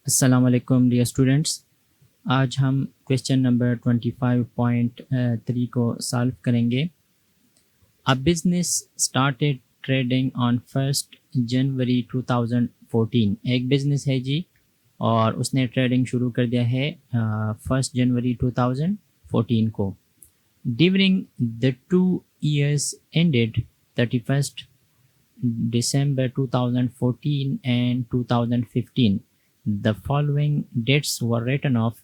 अस्सलाम वालेकुम dear students. आज हम क्वेश्चन नंबर 25.3 को सॉल्व करेंगे। A business started trading on 1 जनवरी 2014। एक बिज़नेस है जी और उसने ट्रेडिंग शुरू कर दिया है 1 जनवरी 2014 को। During the 2 years ended 31st December 2014 and 2015, the following debts were written off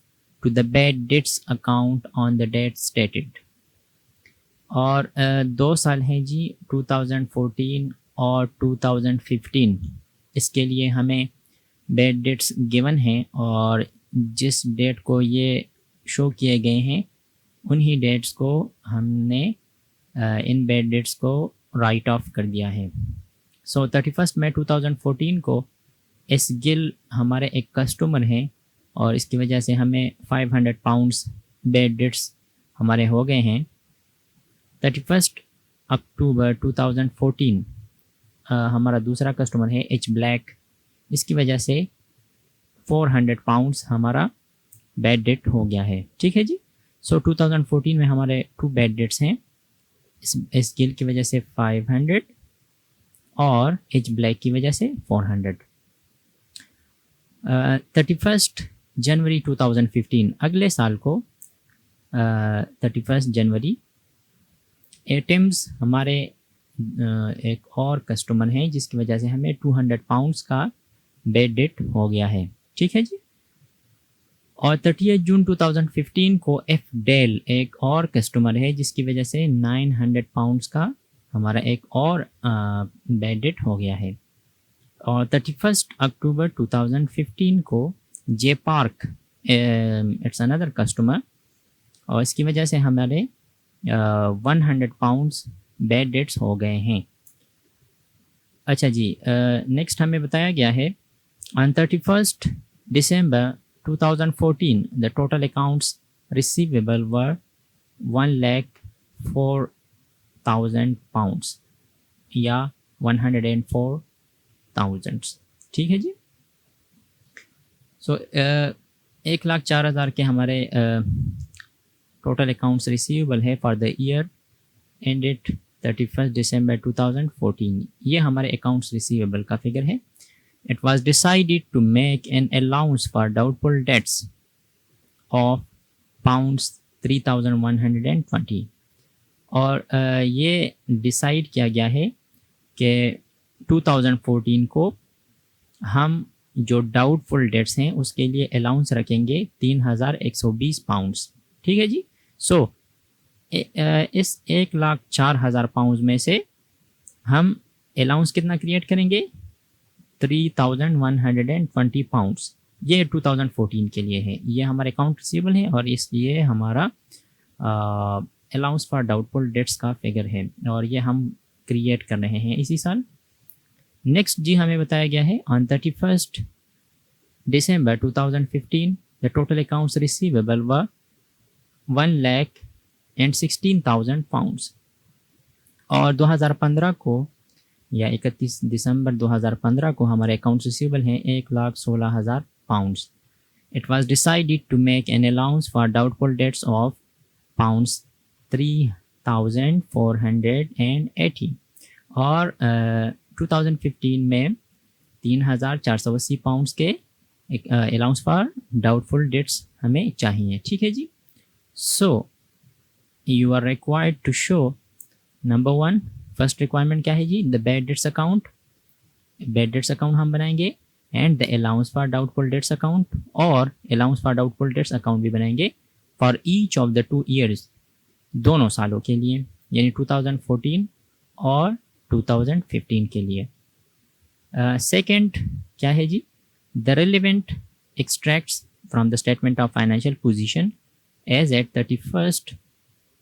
to the bad debts account on the date stated। और 2 साल हैं जी 2014 और 2015, इसके लिए हमें बैड डेट्स गिवन हैं और जिस डेट को ये शो किए गए हैं उन्हीं डेट्स को हमने इन बैड डेट्स को राइट ऑफ कर दिया है। सो 31 मई 2014 को एस गिल हमारे एक कस्टमर हैं और इसकी वजह से हमें 500 पाउंड्स बैड डेट्स हमारे हो गए हैं। 31 अक्टूबर 2014 हमारा दूसरा कस्टमर है एच ब्लैक, इसकी वजह से 400 पाउंड्स हमारा बैड डेट हो गया है। ठीक है जी। सो 2014 में हमारे 2 बैड डेट्स हैं, एस गिल की वजह से 500 और एच ब्लैक की वजह से 400। 31 जनवरी 2015 अगले साल को 31 जनवरी एटम्स हमारे एक और कस्टमर हैं जिसकी वजह से हमें 200 पाउंड्स का बैड डेट हो गया है। ठीक है जी। और 30 जून 2015 को एफ डेल एक और कस्टमर है जिसकी वजह से 900 पाउंड्स का हमारा एक और बैड डेट हो गया है। और 31 अक्टूबर 2015 को जे पार्क इट्स अनदर कस्टमर और इसकी वजह से हमारे 100 पाउंड्स बैड डेट्स हो गए हैं। अच्छा जी, नेक्स्ट हमें बताया गया है on 31 December 2014 the total accounts receivable were 1,04,000 pounds या 104,000। ठीक है जी। सो 1,04,000 के हमारे टोटल अकाउंट्स रिसीवेबल है for the year ended 31 December 2014। ये हमारे अकाउंट्स रिसीवेबल का फिगर है। It was decided to make an allowance for doubtful debts of pounds 3,120 और ये डिसाइड किया गया है कि 2014 को हम जो डाउटफुल डेट्स हैं उसके लिए अलाउंस रखेंगे 3,120 पाउंड्स। ठीक है जी। सो इस 1,04,000 पाउंड में से हम अलाउंस कितना क्रिएट करेंगे 3,120 पाउंड्स। ये 2014 के लिए है, ये हमारे अकाउंट रिसीवेबल है और इसलिए हमारा अलाउंस फॉर डाउटफुल डेट्स का फिगर है और ये हम क्रिएट कर रहे हैं इसी साल। नेक्स्ट जी हमें बताया गया है on 31 December 2015 the total accounts receivable व 1,16,000 पाउंड्स और 2015 को या 31 दिसंबर 2015 को हमारे अकाउंट्स रिसीवेबल हैं 1,16,000 pounds. It was decided to make an allowance for doubtful debts of pounds 3,480 और 2015 में 3,480 पाउंड्स के अलाउंस फॉर डाउटफुल डेट्स हमें चाहिए। ठीक है जी। So you are required to show number 1 first requirement क्या है जी the bad debts account. Bad debts account हम बनाएंगे and the allowance for doubtful debts account और allowance for doubtful debts account भी बनाएंगे for each of the 2 years, दोनों सालों के लिए, यानी 2014 और 2015 के लिए। सेकंड क्या है जी the relevant extracts from the statement of financial position as at 31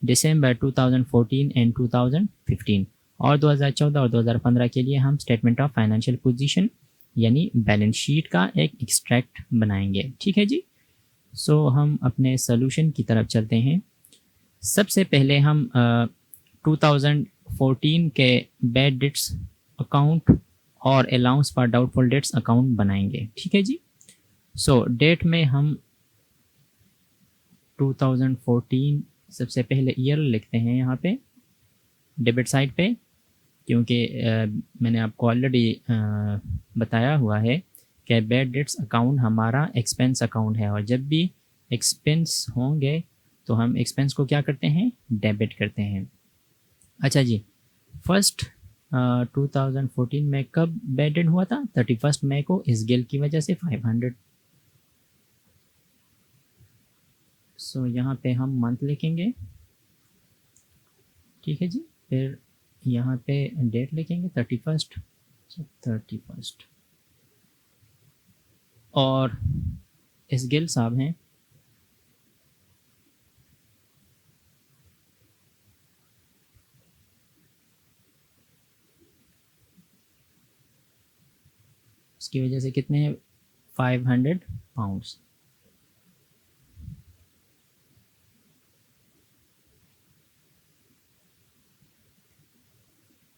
December 2014 and 2015 और 2014 और 2015 के लिए हम स्टेटमेंट ऑफ फाइनेंशियल पोजीशन यानी बैलेंस शीट का एक एक्सट्रैक्ट बनाएंगे। ठीक है जी। सो हम अपने सोल्यूशन की तरफ चलते हैं। सबसे पहले हम 2014 के बैड डेट्स अकाउंट और allowance for doubtful debts account बनाएंगे। ठीक है जी। सो डेट में हम 2014 सबसे पहले ईयर लिखते हैं यहाँ पे डेबिट साइड पे, क्योंकि मैंने आपको ऑलरेडी बताया हुआ है कि बैड डेट्स अकाउंट हमारा एक्सपेंस अकाउंट है, और जब भी एक्सपेंस होंगे तो हम एक्सपेंस को क्या करते हैं, डेबिट करते हैं। अच्छा जी, फर्स्ट 2014 में कब बैड डेट हुआ था? 31 मई को इस गिल की वजह से 500। सो यहाँ पे हम मंथ लिखेंगे, ठीक है जी। फिर यहाँ पे डेट लिखेंगे 31, और इस गिल साहब हैं, उसकी वजह से कितने हैं, 500 पाउंड्स।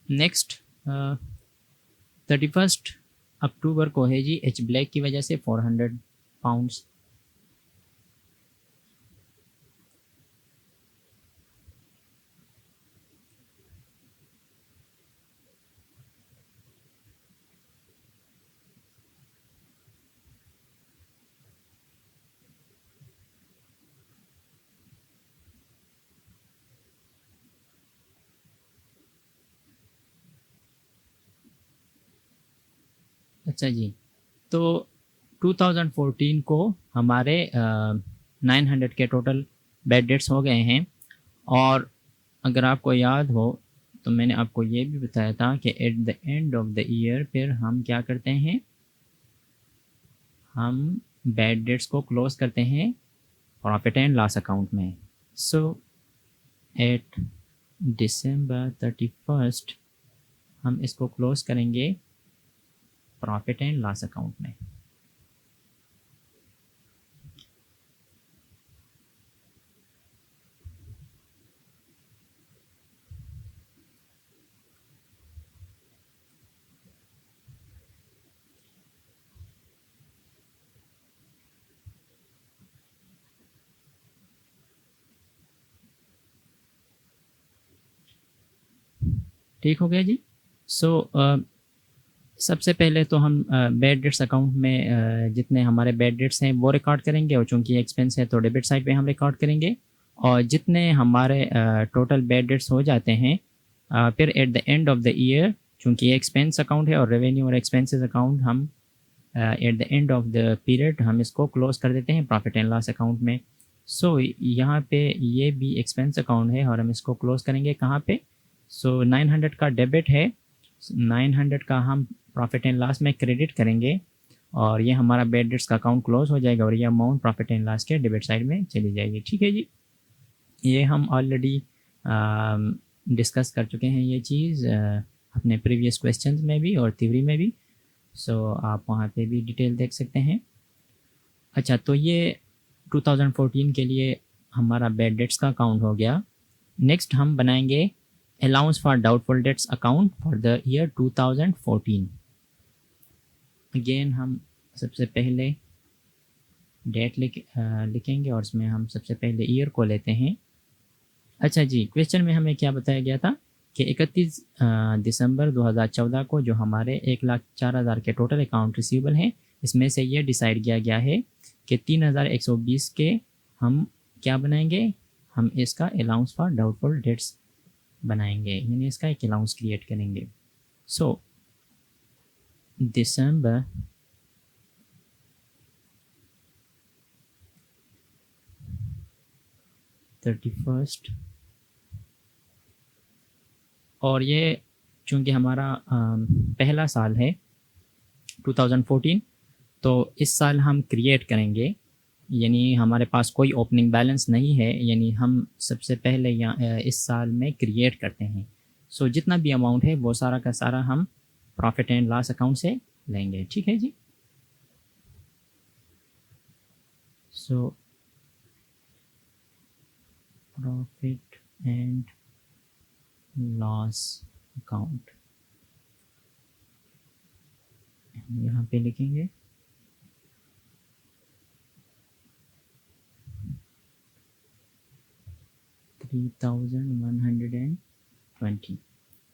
नेक्स्ट 31 अक्टूबर को है जी एच ब्लैक की वजह से 400 पाउंड्स। अच्छा जी, तो 2014 को हमारे 900 के टोटल बैड डेट्स हो गए हैं। और अगर आपको याद हो तो मैंने आपको ये भी बताया था कि at the end of the year फिर हम क्या करते हैं, हम बैड डेट्स को क्लोज करते हैं प्रॉफिट एंड लॉस अकाउंट में। सो एट December 31 हम इसको क्लोज करेंगे प्रॉफिट एंड लॉस अकाउंट में। ठीक हो गया जी। सो सबसे पहले तो हम बैड डेट्स अकाउंट में जितने हमारे बैड डेट्स हैं वो रिकॉर्ड करेंगे, और चूंकि एक्सपेंस है तो डेबिट साइड पे हम रिकॉर्ड करेंगे। और जितने हमारे टोटल बैड डेट्स हो जाते हैं फिर at the end of the year, चूंकि एक्सपेंस अकाउंट है और रेवेन्यू और एक्सपेंसेस अकाउंट, हम at the end of the period हम इसको क्लोज कर देते हैं प्रॉफिट एंड लॉस अकाउंट में। सो यहाँ पे ये भी एक्सपेंस अकाउंट है और हम इसको क्लोज करेंगे कहाँ पे? सो 900 का डेबिट है, 900 का हम प्रॉफिट एंड लॉस में क्रेडिट करेंगे, और ये हमारा बैड डेट्स का अकाउंट क्लोज हो जाएगा और ये अमाउंट प्रॉफिट एंड लॉस के डेबिट साइड में चली जाएगी। ठीक है जी, ये हम ऑलरेडी डिस्कस कर चुके हैं ये चीज़ अपने प्रीवियस क्वेश्चंस में भी और थ्योरी में भी। सो आप वहाँ पे भी डिटेल देख सकते हैं। अच्छा, तो ये 2014 के लिए हमारा बैड डेट्स का अकाउंट हो गया। नेक्स्ट हम बनाएंगे allowance for doubtful debts account for the year 2014। Again हम सबसे पहले डेट लिखेंगे और उसमें हम सबसे पहले ईयर को लेते हैं। अच्छा जी, क्वेश्चन में हमें क्या बताया गया था कि 31 दिसंबर 2014 को जो हमारे 1,04,000 के टोटल अकाउंट रिसीवेबल हैं, इसमें से ये डिसाइड किया गया है कि 3,120 के हम क्या बनाएंगे, हम इसका अलाउंस फॉर डाउटफुल डेट्स बनाएंगे, यानी इसका एक अलाउंस क्रिएट करेंगे। सो दिसंबर 31, और ये चूँकि हमारा पहला साल है 2014, तो इस साल हम क्रिएट करेंगे, यानी हमारे पास कोई ओपनिंग बैलेंस नहीं है, यानी हम सबसे पहले यहाँ इस साल में क्रिएट करते हैं। सो जितना भी अमाउंट है वो सारा का सारा हम प्रॉफिट एंड लॉस अकाउंट से लेंगे। ठीक है जी। So profit and loss account यहाँ पे लिखेंगे 3120।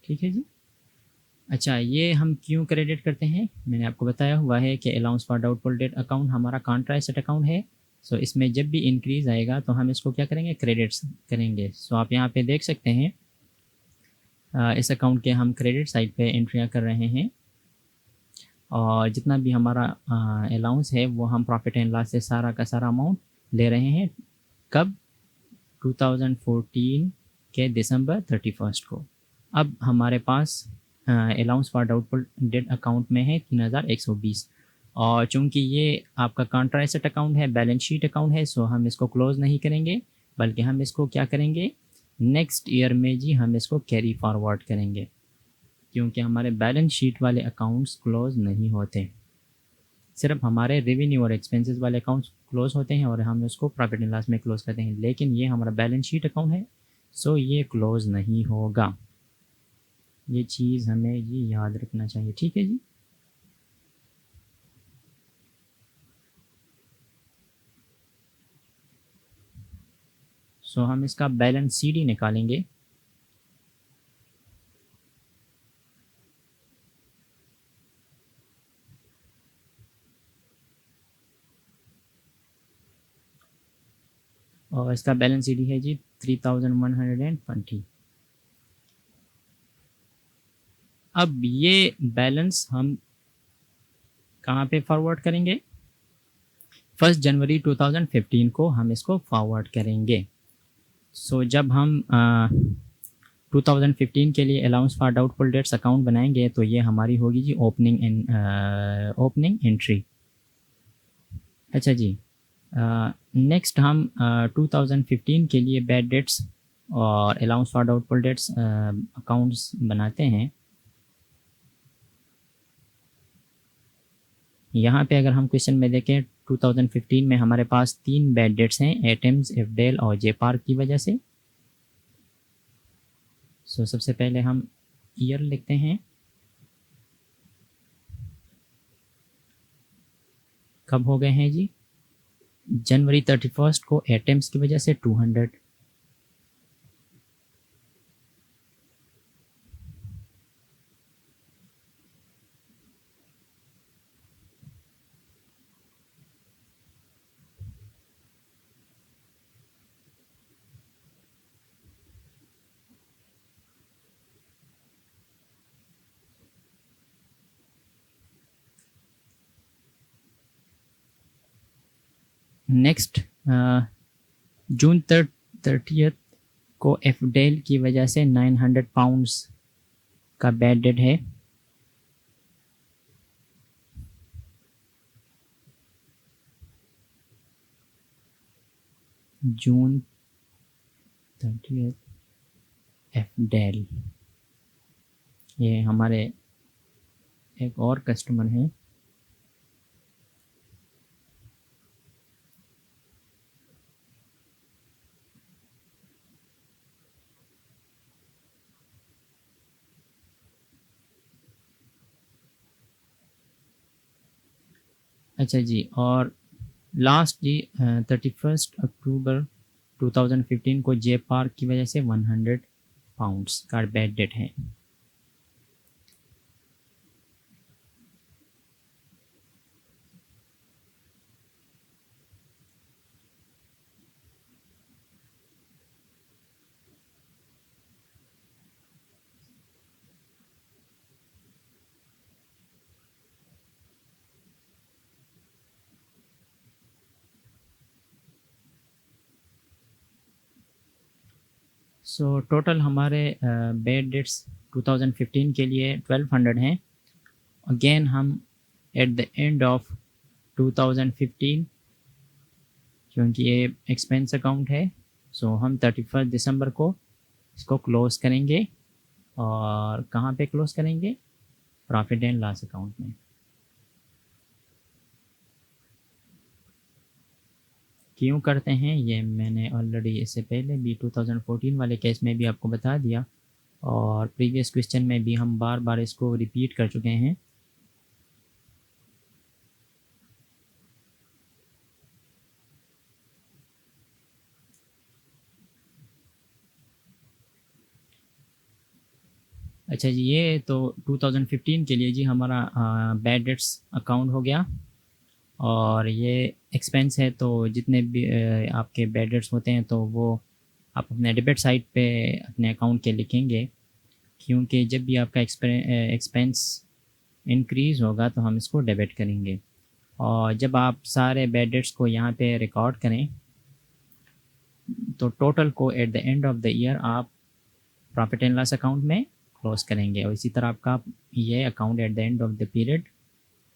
ठीक है जी। अच्छा, ये हम क्यों क्रेडिट करते हैं, मैंने आपको बताया हुआ है कि allowance for doubtful debt account हमारा कॉन्ट्रा एसेट अकाउंट है। सो इसमें जब भी इंक्रीज़ आएगा तो हम इसको क्या करेंगे, क्रेडिट्स करेंगे। सो आप यहाँ पे देख सकते हैं इस अकाउंट के हम क्रेडिट साइड पे एंट्रियाँ कर रहे हैं, और जितना भी हमारा अलाउंस है वो हम प्रॉफिट एंड लॉस से सारा का सारा अमाउंट ले रहे हैं। कब, 2014 के दिसंबर 31 को। अब हमारे पास allowance for doubtful debt account में है 3120, और चूंकि ये आपका कॉन्ट्रा एसेट अकाउंट है, बैलेंस शीट अकाउंट है, सो हम इसको क्लोज़ नहीं करेंगे, बल्कि हम इसको क्या करेंगे, नेक्स्ट ईयर में जी हम इसको कैरी फॉरवर्ड करेंगे, क्योंकि हमारे बैलेंस शीट वाले अकाउंट्स क्लोज़ नहीं होते, सिर्फ हमारे रेवेन्यू और एक्सपेंसेस वाले अकाउंट्स क्लोज़ होते हैं और हम उसको प्रॉफिट एंड लॉस में क्लोज़ करते हैं। लेकिन ये हमारा बैलेंस शीट अकाउंट है, सो ये क्लोज़ नहीं होगा। ये चीज़ हमें ये याद रखना चाहिए। ठीक है जी। सो हम इसका बैलेंस सीडी निकालेंगे। और इसका बैलेंस सीडी है जी 3120। अब ये बैलेंस हम कहाँ पे फॉरवर्ड करेंगे, 1 जनवरी 2015 को हम इसको फॉरवर्ड करेंगे। सो जब हम 2015 के लिए allowance for doubtful debts account बनाएंगे तो ये हमारी होगी जी ओपनिंग एंट्री। अच्छा जी, नेक्स्ट हम 2015 के लिए बैड डेट्स और allowance for doubtful dates accounts बनाते हैं। यहाँ पे अगर हम क्वेश्चन में देखें 2015 में हमारे पास 3 बैड डेट्स हैं, एटम्स, एफडेल और जे पार्क की वजह से। सो सबसे पहले हम ईयर लिखते हैं, कब हो गए हैं जी, जनवरी 31 को एटम्स की वजह से 200, नेक्स्ट जून 30 को एफडेल की वजह से 900 पाउंड्स का बैड डेट है। जून 30 एफडेल, ये हमारे एक और कस्टमर हैं। अच्छा जी, और लास्ट जी 31 अक्टूबर 2015 को जे पार्क की वजह से 100 पाउंड्स का बैड डेट है। सो टोटल हमारे बैड डेट्स 2015 के लिए 1200 हैं। अगेन हम एट द एंड ऑफ 2015, क्योंकि ये एक्सपेंस अकाउंट है, सो हम 31 दिसंबर को इसको क्लोज़ करेंगे। और कहाँ पे क्लोज़ करेंगे, प्रॉफिट एंड लॉस अकाउंट में। क्यों करते हैं ये मैंने ऑलरेडी इससे पहले भी 2014 वाले केस में भी आपको बता दिया, और प्रीवियस क्वेश्चन में भी हम बार बार इसको रिपीट कर चुके हैं। अच्छा जी, ये तो 2015 के लिए जी हमारा बैड डेट्स अकाउंट हो गया। और ये एक्सपेंस है, तो जितने भी आपके बैड डेट्स होते हैं तो वो आप अपने डेबिट साइड पे अपने अकाउंट के लिखेंगे, क्योंकि जब भी आपका एक्सपेंस इंक्रीज़ होगा तो हम इसको डेबिट करेंगे। और जब आप सारे बैड डेट्स को यहाँ पे रिकॉर्ड करें तो टोटल को at the end of the year आप प्रॉफिट एंड लॉस अकाउंट में क्लोज करेंगे। और इसी तरह आपका ये account at the end of the period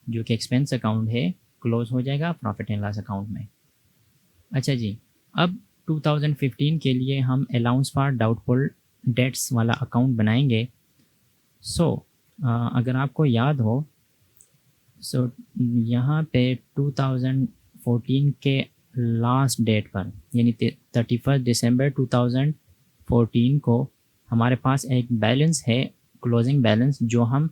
जो कि एक्सपेंस अकाउंट है क्लोज हो जाएगा प्रॉफिट एंड लॉस अकाउंट में। अच्छा जी, अब 2015 के लिए हम अलाउंस फॉर डाउटफुल डेट्स वाला अकाउंट बनाएंगे। सो अगर आपको याद हो, सो यहाँ पे 2014 के लास्ट डेट पर यानी 31 दिसंबर 2014 को हमारे पास एक बैलेंस है, क्लोजिंग बैलेंस, जो हम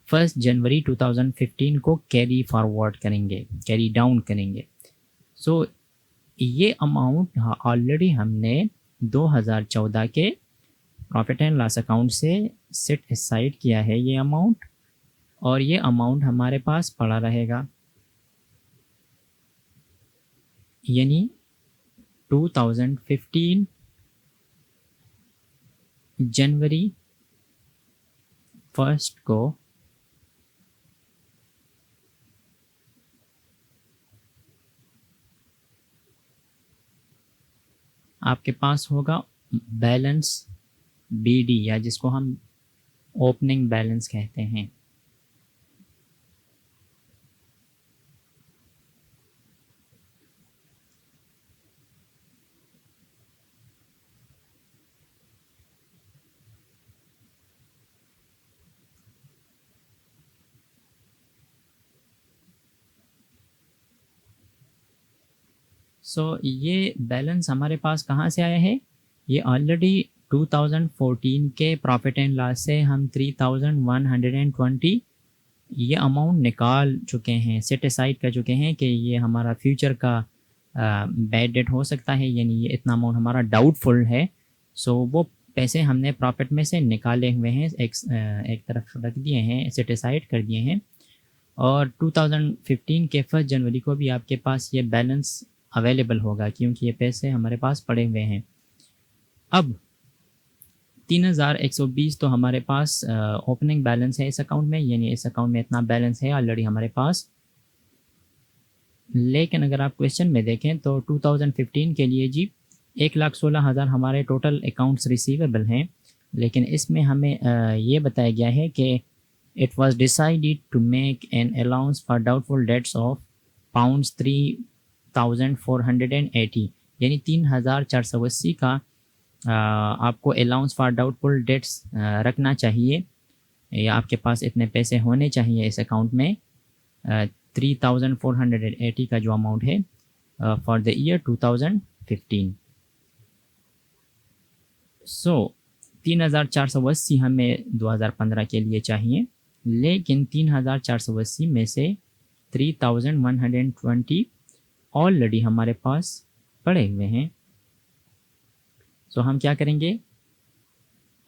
1 जनवरी 2015 को कैरी फॉरवर्ड करेंगे, कैरी डाउन करेंगे। सो ये अमाउंट ऑलरेडी हमने 2014 के प्रॉफिट एंड लॉस अकाउंट से सेट असाइड किया है ये अमाउंट, और ये अमाउंट हमारे पास पड़ा रहेगा। यानी 2015 जनवरी 1 को आपके पास होगा बैलेंस बीडी, या जिसको हम ओपनिंग बैलेंस कहते हैं। ये बैलेंस हमारे पास कहाँ से आया है? ये ऑलरेडी 2014 के प्रॉफिट एंड लॉस से हम 3120 ये अमाउंट निकाल चुके हैं, सेट असाइड कर चुके हैं कि ये हमारा फ्यूचर का बैड डेट हो सकता है, यानी ये इतना अमाउंट हमारा डाउटफुल है। वो पैसे हमने प्रॉफिट में से निकाले हुए हैं, एक तरफ रख दिए हैं, सेट असाइड कर दिए हैं। और 2015 के 1 जनवरी को भी आपके पास ये बैलेंस अवेलेबल होगा, क्योंकि ये पैसे हमारे पास पड़े हुए हैं। अब 3120 तो हमारे पास ओपनिंग बैलेंस है इस अकाउंट में, यानी इस अकाउंट में इतना बैलेंस है ऑलरेडी हमारे पास। लेकिन अगर आप क्वेश्चन में देखें तो 2015 के लिए जी 1,16,000 हमारे टोटल अकाउंट्स रिसीवेबल हैं, लेकिन इसमें हमें ये बताया गया है कि it was decided to make an allowance for doubtful debts of £3,480, यानी 3,480 का आपको अलाउंस फॉर डाउटफुल डेट्स रखना चाहिए, या आपके पास इतने पैसे होने चाहिए इस अकाउंट में। 3,480 का जो अमाउंट है फॉर द ईयर 2015। 3,480 हमें 2015 के लिए चाहिए, लेकिन 3,480 में से 3,120 ऑलरेडी हमारे पास पड़े हुए हैं। हम क्या करेंगे,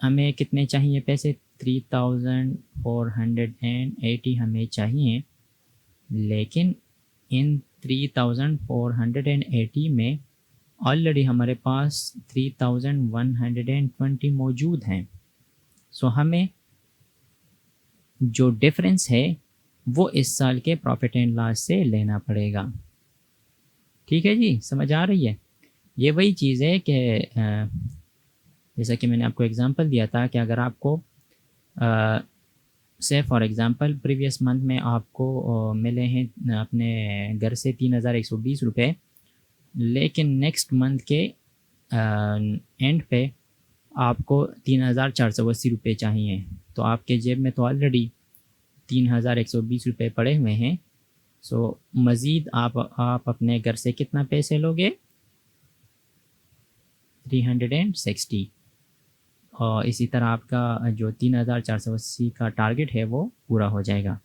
हमें कितने चाहिए पैसे? 3,480 हमें चाहिए, लेकिन इन 3,480 में ऑलरेडी हमारे पास 3,120 मौजूद हैं। हमें जो डिफरेंस है वो इस साल के प्रॉफिट एंड लॉस से लेना पड़ेगा। ठीक है जी, समझ आ रही है? ये वही चीज़ है कि जैसा कि मैंने आपको एग्जांपल दिया था कि अगर आपको से फॉर एग्ज़ाम्पल प्रीवियस मंथ में आपको मिले हैं अपने घर से 3,120 रुपये, लेकिन नेक्स्ट मंथ के एंड पे आपको 3,480 रुपये चाहिए, तो आपके जेब में तो ऑलरेडी 3,120 रुपये पड़े हुए हैं। मज़ीद आप अपने घर से कितना पैसे लोगे? 360। और इसी तरह आपका जो 3,480 का टारगेट है वो पूरा हो जाएगा।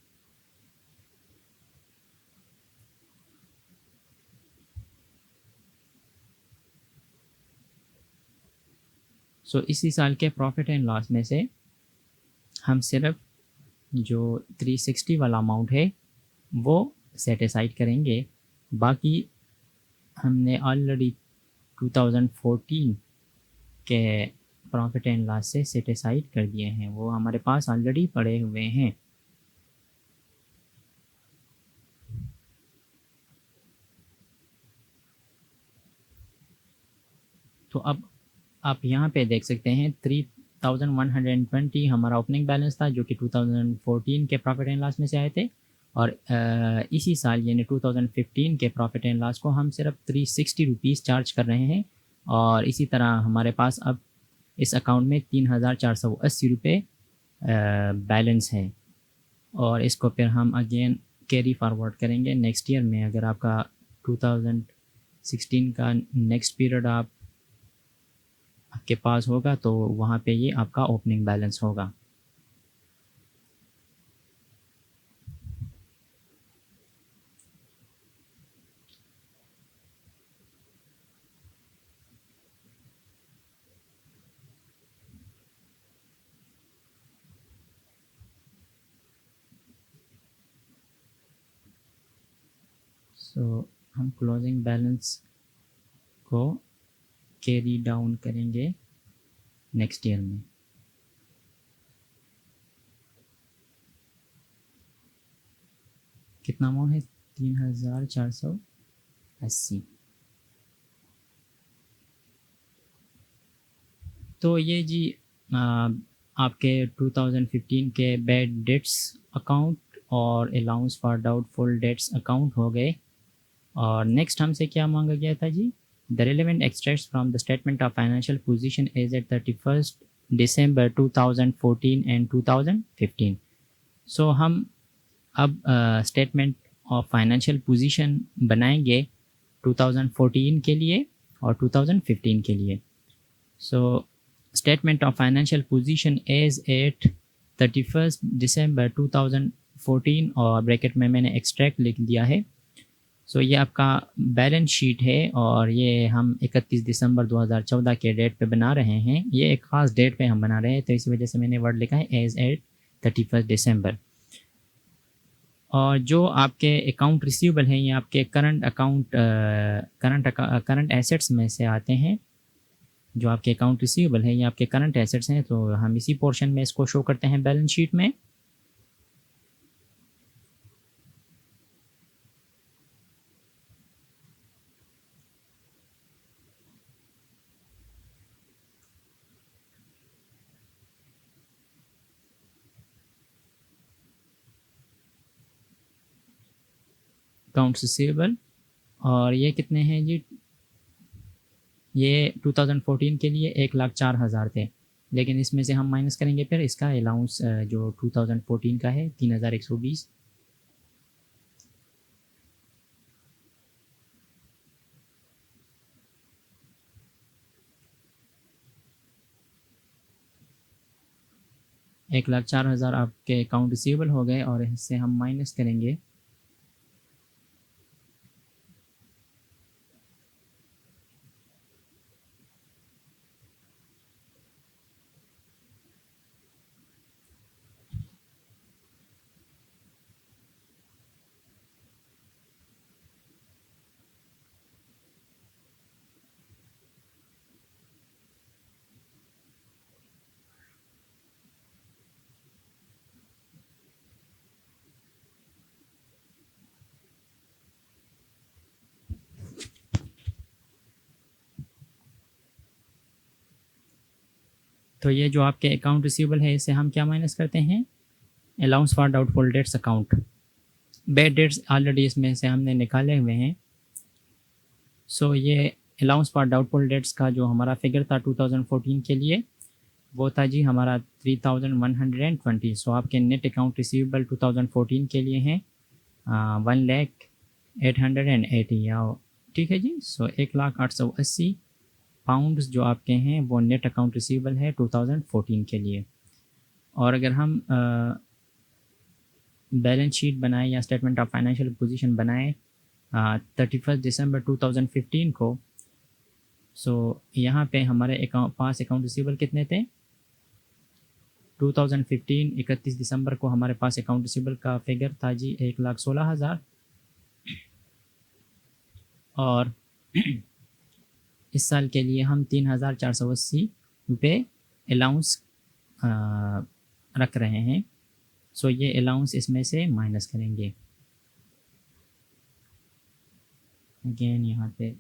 इसी साल के प्रॉफिट एंड लॉस में से हम सिर्फ जो 360 वाला अमाउंट है वो सेट असाइड करेंगे, बाकी हमने ऑलरेडी 2014 के प्रॉफिट एंड लॉस से सेट असाइड कर दिए हैं, वो हमारे पास ऑलरेडी पड़े हुए हैं। तो अब आप यहाँ पे देख सकते हैं 3120 हमारा ओपनिंग बैलेंस था, जो कि 2014 के प्रॉफिट एंड लॉस में से आए थे, और इसी साल यानी 2015 के प्रॉफिट एंड लॉस को हम सिर्फ 360 रुपीज़ चार्ज कर रहे हैं। और इसी तरह हमारे पास अब इस अकाउंट में 3480 रुपये बैलेंस है, और इसको फिर हम अगेन कैरी फॉरवर्ड करेंगे नेक्स्ट ईयर में। अगर आपका 2016 का नेक्स्ट पीरियड आपके पास होगा तो वहाँ पे ये आपका ओपनिंग बैलेंस होगा। सो हम क्लोजिंग बैलेंस को कैरी डाउन करेंगे नेक्स्ट ईयर में। कितना अमाउंट है? 3480। तो ये जी आपके 2015 के बैड डेट्स अकाउंट और allowance for doubtful debts account हो गए। और नेक्स्ट हमसे क्या मांगा गया था जी? The relevant extracts from the statement of financial position as at 31 December 2014 and 2015। So हम अब स्टेटमेंट ऑफ फाइनेंशियल पोजीशन बनाएंगे 2014 के लिए और 2015 के लिए। So statement of financial position as at 31 December 2014 और ब्रैकेट में मैंने एक्सट्रैक्ट लिख दिया है। सो ये आपका बैलेंस शीट है, और ये हम 31 दिसंबर 2014 के डेट पे बना रहे हैं। ये एक ख़ास डेट पे हम बना रहे हैं, तो इसी वजह से मैंने वर्ड लिखा है एज एट 31 दिसंबर। और जो आपके अकाउंट रिसीवेबल हैं ये आपके करंट अकाउंट करंट एसेट्स में से आते हैं। जो आपके अकाउंट रिसीवेबल है ये आपके करंट एसेट्स हैं, तो हम इसी पोर्शन में इसको शो करते हैं बैलेंस शीट में। अकाउंट्स रिसीवेबल, और ये कितने हैं जी? ये 2014 के लिए 1,04,000 थे, लेकिन इसमें से हम माइनस करेंगे फिर इसका अलाउंस जो 2014 का है 3,120। एक लाख 4,000 आपके अकाउंट रिसीवेबल हो गए, और इससे हम माइनस करेंगे तो ये जो आपके अकाउंट रिसीवेबल है इसे हम क्या माइनस करते हैं? Allowance for doubtful debts account. Bad dates already इसमें से हमने निकाले हुए हैं। सो ये अलाउंस फॉर डाउटफुल डेट्स का जो हमारा फिगर था 2014 के लिए वो था जी हमारा 3,120। सो आपके नेट अकाउंट रिसीवेबल 2014 के लिए हैं 1,08,80। या ठीक है जी। सो 1,0880 पाउंड्स जो आपके हैं वो नेट अकाउंट रिसीवेबल है 2014 के लिए। और अगर हम बैलेंस शीट बनाएं या स्टेटमेंट ऑफ फाइनेंशियल पोजीशन बनाएं 31 दिसंबर 2015 को, सो यहाँ पे हमारे पास अकाउंट रिसीवेबल कितने थे? 2015 31 दिसंबर को हमारे पास अकाउंट रिसीवेबल का फिगर था जी 1,16,000 और इस साल के लिए हम 3,480 रुपये अलाउंस रख रहे हैं। सो ये अलाउंस इसमें से माइनस करेंगे। अगेन यहाँ पे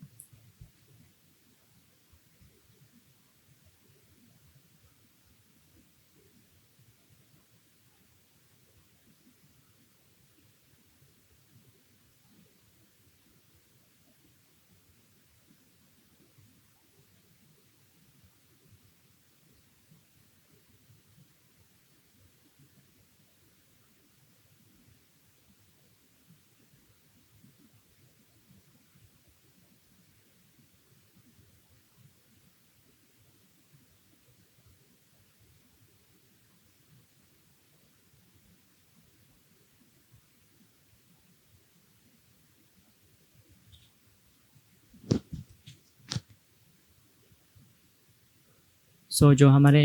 जो हमारे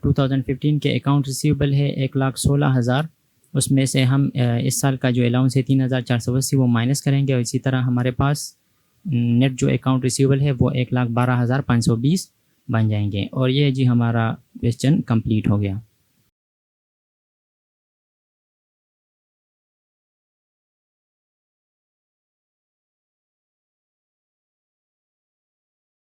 2015 के अकाउंट रिसीवेबल है 1,16,000, उसमें से हम इस साल का जो अलाउंस है 3,480 वो माइनस करेंगे और इसी तरह हमारे पास नेट जो अकाउंट रिसीवेबल है वो 1,12,520 बन जाएंगे। और ये जी हमारा क्वेश्चन कंप्लीट हो गया।